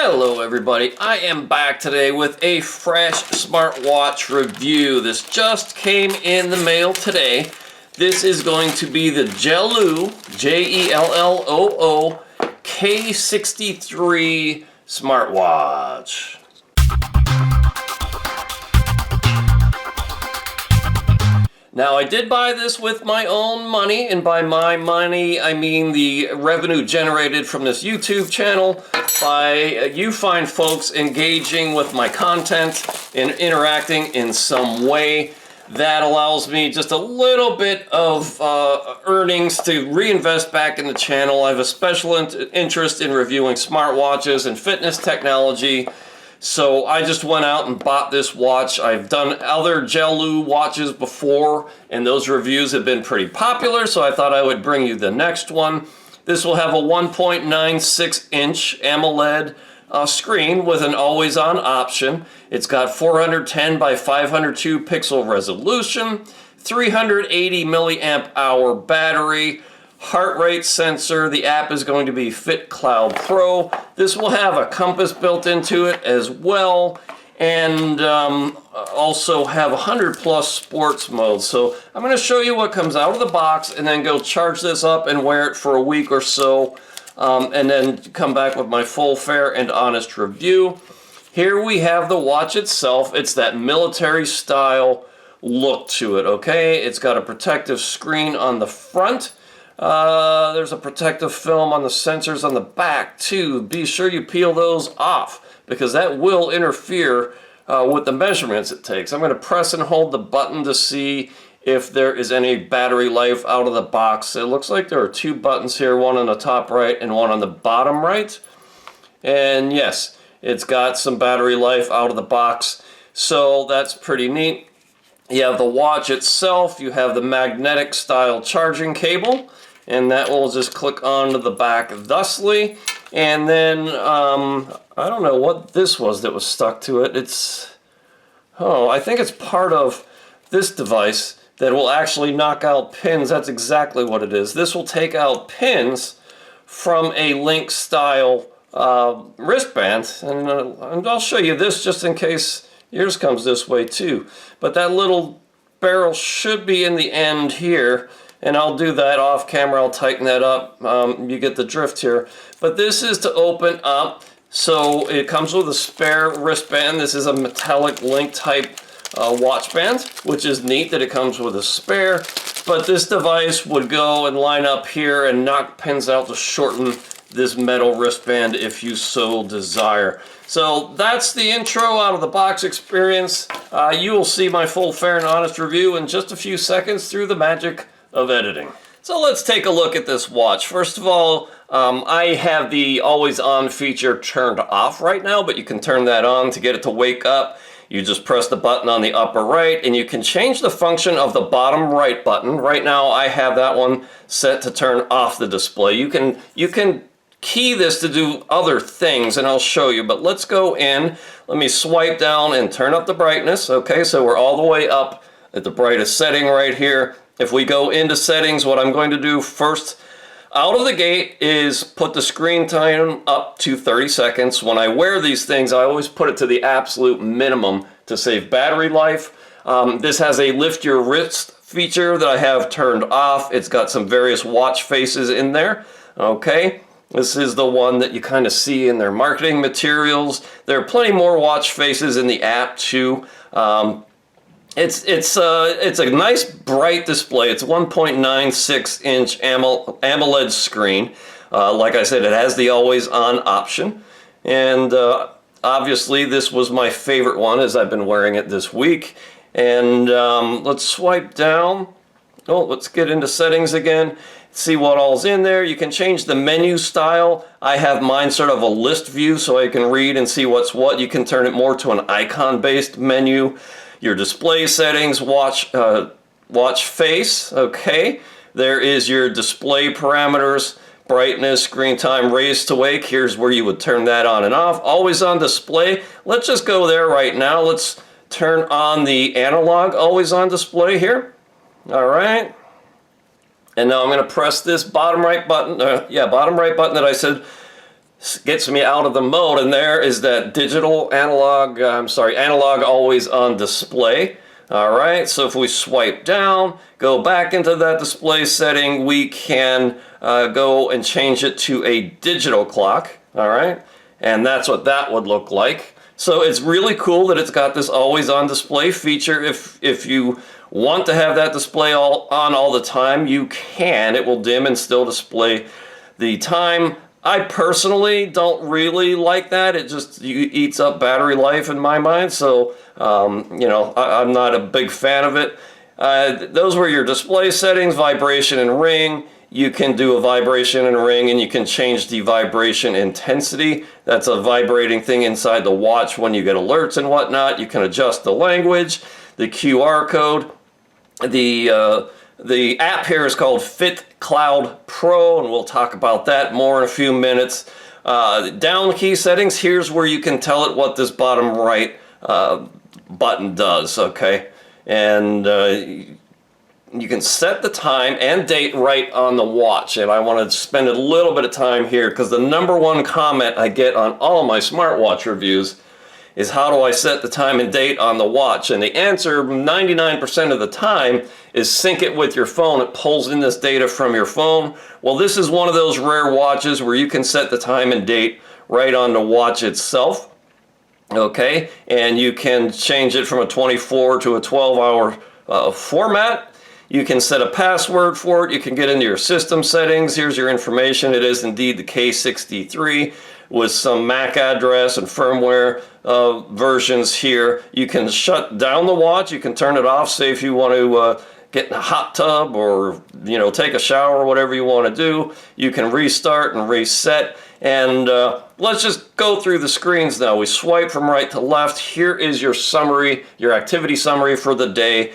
Hello everybody, I am back today with a fresh smartwatch review. This just came in the mail today. This is going to be the Jelloo, Jelloo K63 smartwatch. Now, I did buy this with my own money, and by my money, I mean the revenue generated from this YouTube channel by you fine folks engaging with my content and interacting in some way. That allows me just a little bit of earnings to reinvest back in the channel. I have a special interest in reviewing smartwatches and fitness technology. So I just went out and bought this watch. I've done other Jelloo watches before, and those reviews have been pretty popular, so I thought I would bring you the next one. This will have a 1.96-inch AMOLED screen with an always-on option. It's got 410 by 502 pixel resolution, 380 milliamp hour battery, heart rate sensor. The app is going to be Fit Cloud Pro. This will have a compass built into it as well, and also have 100+ sports modes. So I'm going to show you what comes out of the box and then go charge this up and wear it for a week or so, and then come back with my full, fair, and honest review. Here we have the watch itself. It's that military style look to it, okay? It's got a protective screen on the front. There's a protective film on the sensors on the back too. Be sure you peel those off because that will interfere with the measurements it takes. I'm going to press and hold the button to see if there is any battery life out of the box. It looks like there are two buttons here, one on the top right and one on the bottom right. And yes, it's got some battery life out of the box, so that's pretty neat. You have the watch itself, you have the magnetic style charging cable, and that will just click onto the back thusly. And then, I don't know what this was that was stuck to it. I think it's part of this device that will actually knock out pins. That's exactly what it is. This will take out pins from a Link style wristband. And I'll show you this just in case yours comes this way too. But that little barrel should be in the end here, and I'll do that off camera. I'll tighten that up. You get the drift here. But this is to open up. So it comes with a spare wristband. This is a metallic Link type watch band, which is neat that it comes with a spare. But this device would go and line up here and knock pins out to shorten this metal wristband if you so desire. So that's the intro out of the box experience. You will see my full, fair, and honest review in just a few seconds through the magic of editing. So let's take a look at this watch. First of all, I have the always on feature turned off right now, but you can turn that on to get it to wake up. You just press the button on the upper right, and you can change the function of the bottom right button. Right now I have that one set to turn off the display. You can key this to do other things, and I'll show you, but let's go in. Let me swipe down and turn up the brightness. Okay, so we're all the way up at the brightest setting right here. If we go into settings, what I'm going to do first out of the gate is put the screen time up to 30 seconds. When I wear these things, I always put it to the absolute minimum to save battery life. This has a lift your wrist feature that I have turned off. It's got some various watch faces in there. Okay. This is the one that you kind of see in their marketing materials. There are plenty more watch faces in the app too. It's a nice bright display. It's a 1.96-inch AMOLED screen. Like I said, it has the always-on option. And obviously this was my favorite one as I've been wearing it this week. And let's swipe down. Oh, let's get into settings again. See what all's in there. You can change the menu style. I have mine sort of a list view so I can read and see what's what. You can turn it more to an icon-based menu. Your display settings, watch face, okay. There is your display parameters, brightness, screen time, raise to wake. Here's where you would turn that on and off. Always on display. Let's just go there right now. Let's turn on the analog always on display here. All right. And now I'm going to press this bottom right button. Bottom right button that I said gets me out of the mode, and there is that analog always on display. All right, so if we swipe down, go back into that display setting, we can go and change it to a digital clock. All right, and that's what that would look like. So it's really cool that it's got this always on display feature. If you want to have that display all the time, you can. It will dim and still display the time. I personally don't really like that. It just eats up battery life in my mind. So, you know, I'm not a big fan of it. Those were your display settings, vibration and ring. You can do a vibration and ring, and you can change the vibration intensity. That's a vibrating thing inside the watch when you get alerts and whatnot. You can adjust the language, the QR code. The app here is called Fit Cloud Pro, and we'll talk about that more in a few minutes. Down key settings, here's where you can tell it what this bottom right button does, okay? And you can set the time and date right on the watch, and I want to spend a little bit of time here because the #1 comment I get on all of my smartwatch reviews is, how do I set the time and date on the watch? And the answer 99% of the time is sync it with your phone. It pulls in this data from your phone. Well, this is one of those rare watches where you can set the time and date right on the watch itself. Okay, and you can change it from a 24 to a 12-hour format. You can set a password for it. You can get into your system settings. Here's your information. It is indeed the K63 with some MAC address and firmware versions here. You can shut down the watch. You can turn it off. Say if you want to get in a hot tub or, you know, take a shower or whatever you want to do. You can restart and reset. And let's just go through the screens now. We swipe from right to left. Here is your summary, your activity summary for the day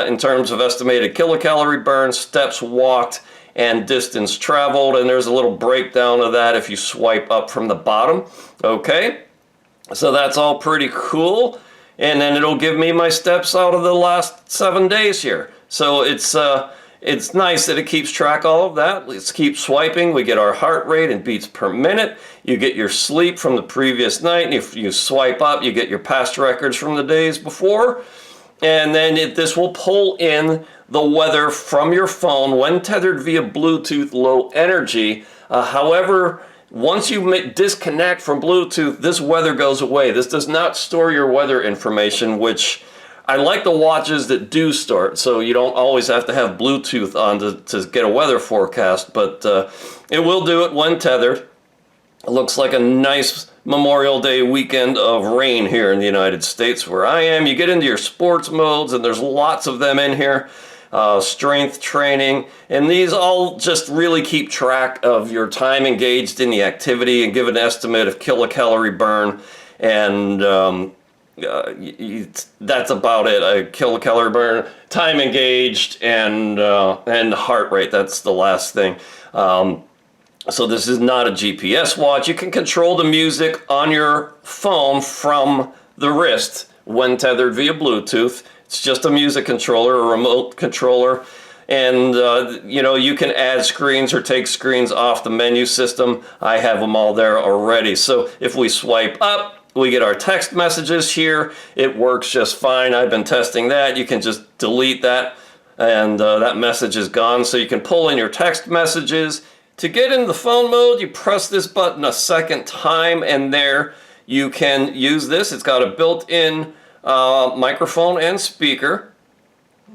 in terms of estimated kilocalorie burn, steps walked, and distance traveled. And there's a little breakdown of that if you swipe up from the bottom. Okay, so that's all pretty cool. And then it'll give me my steps out of the last 7 days here. So it's nice that it keeps track of all of that. Let's keep swiping. We get our heart rate and beats per minute. You get your sleep from the previous night. And if you swipe up, you get your past records from the days before. And then this will pull in the weather from your phone when tethered via Bluetooth low energy. However, once you disconnect from Bluetooth, this weather goes away. This does not store your weather information, which I like the watches that do store it, so you don't always have to have Bluetooth on to get a weather forecast, but it will do it when tethered. It looks like a nice Memorial Day weekend of rain here in the United States where I am. You get into your sports modes, and there's lots of them in here. Strength training, and these all just really keep track of your time engaged in the activity and give an estimate of kilocalorie burn, and that's about it. A kilocalorie burn, time engaged, and heart rate. That's the last thing. So this is not a GPS watch. You can control the music on your phone from the wrist when tethered via Bluetooth. It's just a music controller, a remote controller, and you know, you can add screens or take screens off the menu system. I have them all there already. So if we swipe up, we get our text messages here. It works just fine. I've been testing that. You can just delete that, and that message is gone. So you can pull in your text messages. To get in the phone mode, you press this button a second time, and there you can use this. It's got a built-in microphone and speaker,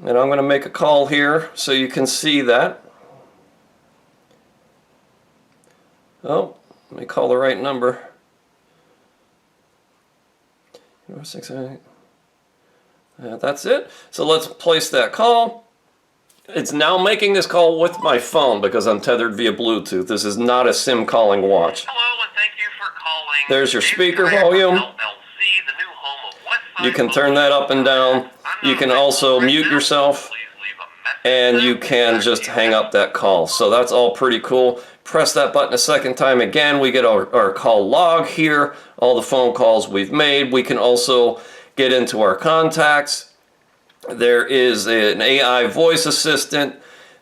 and I'm going to make a call here so you can see that. Oh, let me call the right number. 068. That's it. So let's place that call. It's now making this call with my phone because I'm tethered via Bluetooth. This is not a SIM calling watch. Hello, and thank you for calling. There's your speaker volume. LLC, the new home of Westside. You can turn that up and down. You can also mute yourself, and you can just hang up that call. So that's all pretty cool. Press that button a second time. Again, we get our call log here, all the phone calls we've made. We can also get into our contacts. There is an AI voice assistant.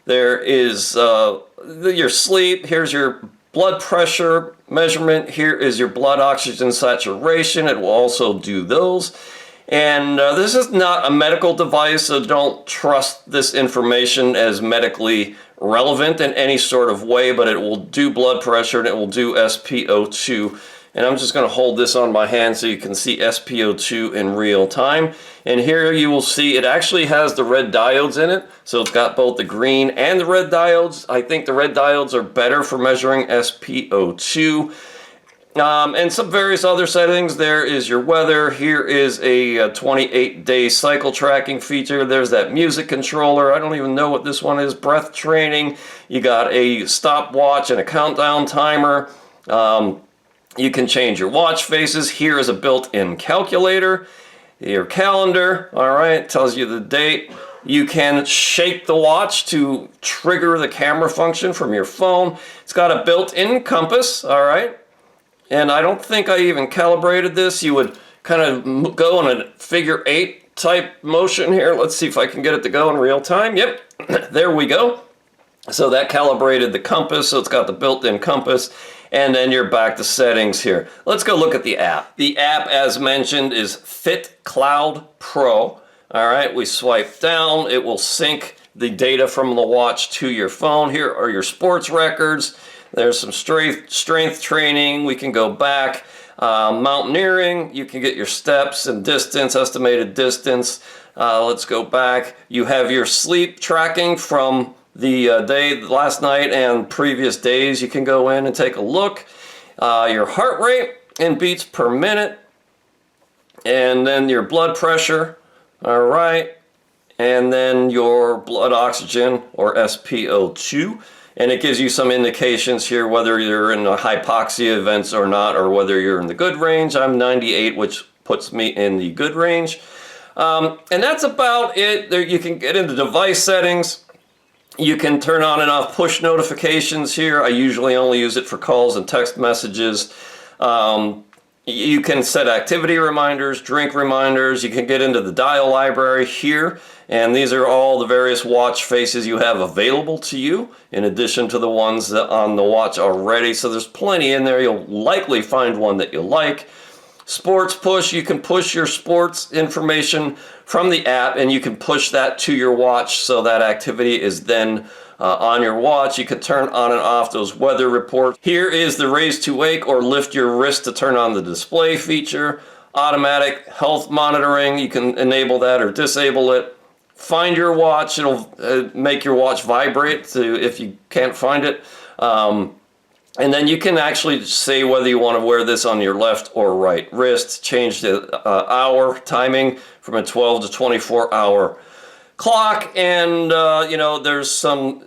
There is your sleep. Here's your blood pressure, measurement. Here is your blood oxygen saturation. It will also do those. And this is not a medical device, so don't trust this information as medically relevant in any sort of way, but it will do blood pressure and it will do SpO2. And I'm just going to hold this on my hand so you can see SpO2 in real time. And here you will see it actually has the red diodes in it. So it's got both the green and the red diodes. I think the red diodes are better for measuring SpO2. And some various other settings. There is your weather. Here is a 28-day cycle tracking feature. There's that music controller. I don't even know what this one is. Breath training. You got a stopwatch and a countdown timer. You can change your watch faces. Here is a built-in calculator. Your calendar, all right, tells you the date. You can shake the watch to trigger the camera function from your phone. It's got a built-in compass, all right. And I don't think I even calibrated this. You would kind of go in a figure 8 type motion here. Let's see if I can get it to go in real time. Yep, there we go. So that calibrated the compass, so it's got the built-in compass. And then you're back to settings here. Let's go look at the app. The app, as mentioned, is Fit Cloud Pro. All right, we swipe down. It will sync the data from the watch to your phone. Here are your sports records. There's some strength training. We can go back. Mountaineering, you can get your steps and distance, estimated distance. Let's go back. You have your sleep tracking from the last night and previous days. You can go in and take a look. Your heart rate in beats per minute. And then your blood pressure. All right. And then your blood oxygen, or SpO2. And it gives you some indications here whether you're in the hypoxia events or not, or whether you're in the good range. I'm 98, which puts me in the good range. And that's about it. There, you can get into device settings. You can turn on and off push notifications here. I usually only use it for calls and text messages. You can set activity reminders, drink reminders. You can get into the dial library here. And these are all the various watch faces you have available to you, in addition to the ones that on the watch already. So there's plenty in there. You'll likely find one that you like. Sports push, you can push your sports information from the app and you can push that to your watch, so that activity is then on your watch. You can turn on and off those weather reports. Here is the raise to wake or lift your wrist to turn on the display feature. Automatic health monitoring, you can enable that or disable it. Find your watch, it'll make your watch vibrate if you can't find it. And then you can actually say whether you want to wear this on your left or right wrist. Change the hour timing from a 12 to 24 hour clock. And, you know, there's some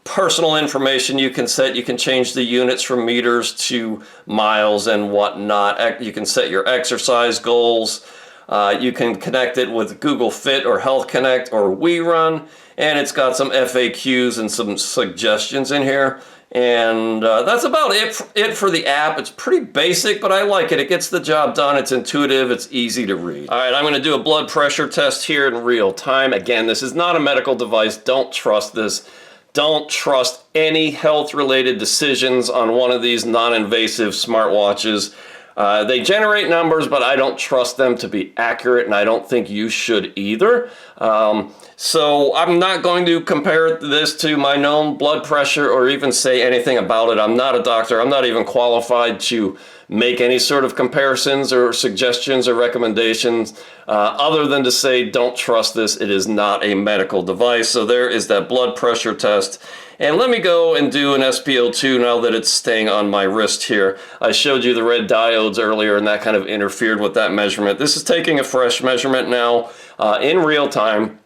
personal information you can set. You can change the units from meters to miles and whatnot. You can set your exercise goals. You can connect it with Google Fit or Health Connect or WeRun. And it's got some FAQs and some suggestions in here. And that's about it for the app. It's pretty basic, but I like it. It gets the job done. It's intuitive. It's easy to read. All right, I'm going to do a blood pressure test here in real time. Again, this is not a medical device. Don't trust this. Don't trust any health-related decisions on one of these non-invasive smartwatches. They generate numbers, but I don't trust them to be accurate, and I don't think you should either. So I'm not going to compare this to my known blood pressure or even say anything about it. I'm not a doctor. I'm not even qualified to make any sort of comparisons or suggestions or recommendations other than to say don't trust this. It is not a medical device. So there is that blood pressure test. And let me go and do an SpO2 now that it's staying on my wrist here. I showed you the red diodes earlier and that kind of interfered with that measurement. This is taking a fresh measurement now in real time,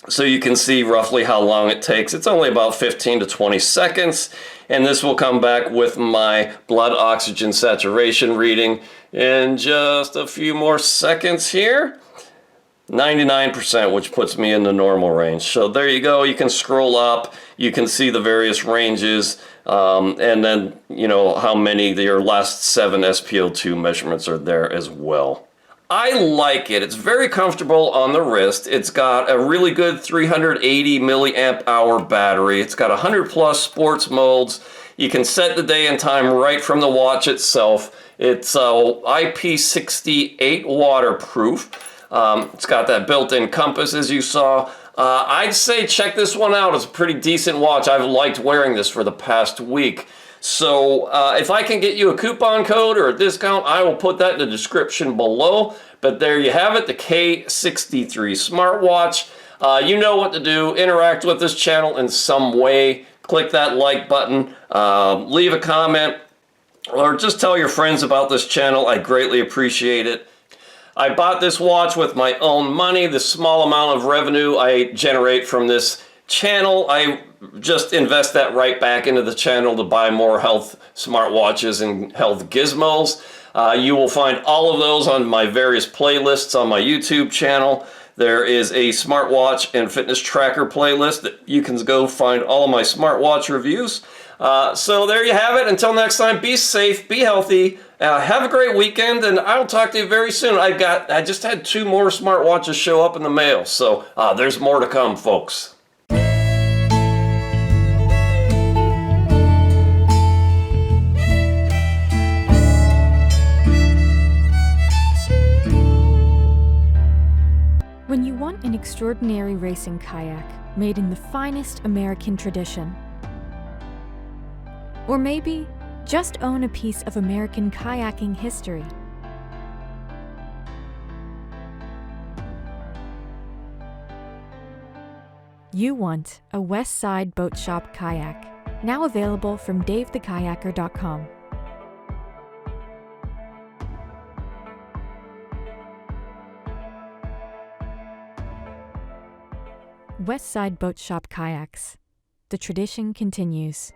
so you can see roughly how long it takes. It's only about 15 to 20 seconds, and this will come back with my blood oxygen saturation reading in just a few more seconds here. 99%, which puts me in the normal range. So there you go. You can scroll up. You can see the various ranges, and then, you know, how many your last 7 SpO2 measurements are there as well. I like it. It's very comfortable on the wrist. It's got a really good 380 milliamp hour battery. It's got 100 plus sports modes. You can set the day and time right from the watch itself. It's IP68 waterproof. It's got that built-in compass, as you saw. I'd say check this one out. It's a pretty decent watch. I've liked wearing this for the past week. So if I can get you a coupon code or a discount, I will put that in the description below. But there you have it, the K63 smartwatch. You know what to do. Interact with this channel in some way. Click that like button, leave a comment, or just tell your friends about this channel. I greatly appreciate it. I bought this watch with my own money. The small amount of revenue I generate from this channel, I just invest that right back into the channel to buy more health smartwatches and health gizmos. You will find all of those on my various playlists on my YouTube channel. There is a smartwatch and fitness tracker playlist that you can go find all of my smartwatch reviews. So there you have it. Until next time, be safe, be healthy, have a great weekend, and I'll talk to you very soon. I just had 2 more smartwatches show up in the mail, so there's more to come, folks. When you want an extraordinary racing kayak made in the finest American tradition, or maybe just own a piece of American kayaking history, you want a West Side Boat Shop kayak, now available from davethekayaker.com. West Side Boat Shop kayaks. The tradition continues.